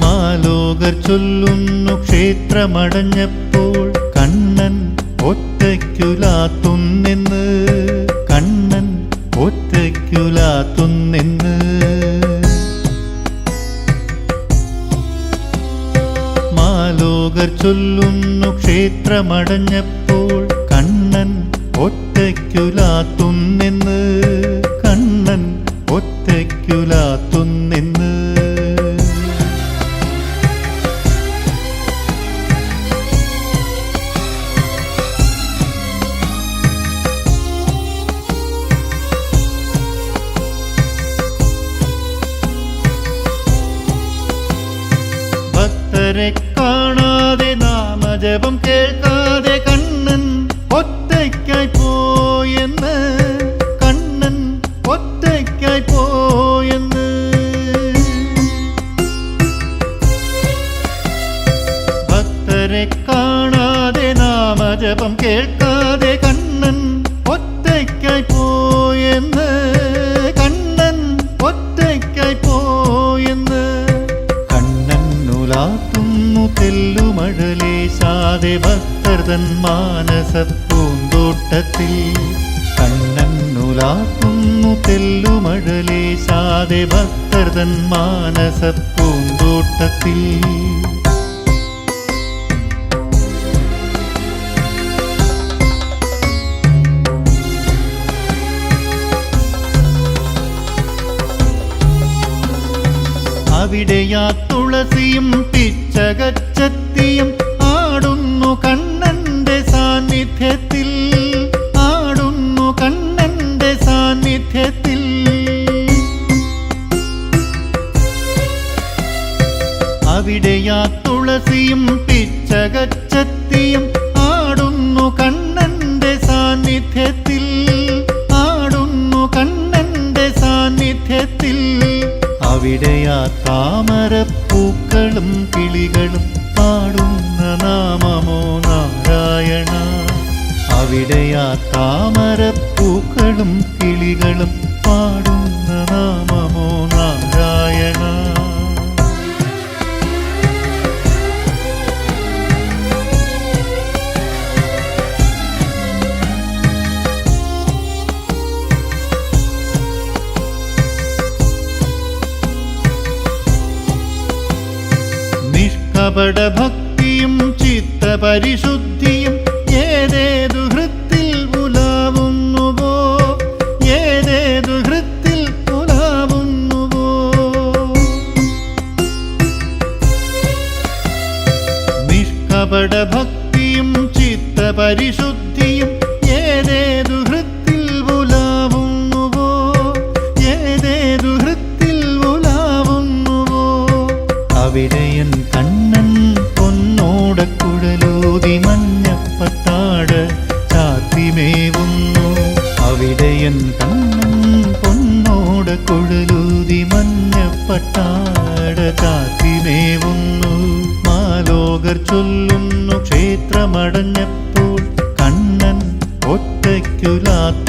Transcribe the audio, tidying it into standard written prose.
മാലോകർ ചൊല്ലുന്നു ക്ഷേത്രമടഞ്ഞപ്പോൾ കണ്ണൻ ഒറ്റയ്ക്കുലാത്തുന്നെന്ന്, കണ്ണൻ ഒറ്റയ്ക്കുലാത്തുന്നെന്ന്. മാലോകർ ചൊല്ലുന്നു ക്ഷേത്രമടഞ്ഞപ്പോൾ കണ്ണൻ ഒറ്റയ്ക്കുലാത്തുന്നെന്ന്, കണ്ണൻ ഒറ്റയ്ക്കുലാത്തുന്നെന്ന്. ഭക്തരെ കാണാതെ നാമജപം കേൾക്കാതെ കണ്ണൻ ഒറ്റയ്ക്കായി പോയെന്ന്, കണ്ണൻ ഒറ്റയ്ക്കായി പോയെന്ന്. ഭക്തരെ കാണാതെ നാമജപം കേൾക്കാതെ കണ്ണൻ ഒറ്റയ്ക്കായി പോയെന്ന്, കണ്ണൻ ഒറ്റയ്ക്കായി പോയെന്ന്. കണ്ണനുലാത്തുന്നു തെല്ലുമഴലേശാതെ ഭക്തർ തൻ മാനസപ്പൂന്തോട്ടത്തിൽ, കണ്ണനുലാത്തുന്നു തെല്ലുമഴലേശാതെ ഭക്തർ തൻ മാനസപ്പൂന്തോട്ടത്തിൽ. അവിടെയാ തുളസിയും പിച്ചകച്ചത്തിയും ആടുന്നു കണ്ണന്റെ സാന്നിധ്യത്തിൽ, ആടുന്നു കണ്ണന്റെ സാന്നിധ്യത്തിൽ. അവിടെയാ തുളസിയും പിച്ചകച്ചത്തിയും ആടുന്നു കണ്ണന്റെ സാന്നിധ്യത്തിൽ, ആടുന്നു കണ്ണന്റെ സാന്നിധ്യത്തിൽ. അവിടെയാ താമരപ്പൂക്കളും കിളികളും പാടുന്ന നാമമോ നാരായണ, അവിടെയാ താമരപ്പൂക്കളും കിളികളും പാടുന്ന നാമമോ നാരായണ. കപടഭക്തിയും ചിത്തപരിശുദ്ധിയും ഏതേതു ഹൃത്തിൽ ഉലാവുന്നുവോ, ഏതേതു ഹൃത്തിൽ ഉലാവുന്നുവോ. നിഷ്കപടഭക്തിയും ചിത്തപരിശുദ്ധിയും ഏതേതു ഹൃത്തിൽ ഉലാവുന്നുവോ, ഏതേതു ഹൃത്തിൽ ഉലാവുന്നുവോ. അവിടെയൻ കണ്ണൻ പൊന്നോടക്കുഴലൂതി മഞ്ഞപ്പട്ടാട് ചാത്തിമേവുന്നു, അവിടെയൻ കണ്ണൻ പൊന്നോടക്കുഴലൂതി മഞ്ഞപ്പട്ടാട് ചാത്തിമേവുന്നു. മാലോകർ ചൊല്ലുന്നു ക്ഷേത്രമടഞ്ഞപ്പോൾ കണ്ണൻ ഒറ്റയ്ക്കുലാത്തു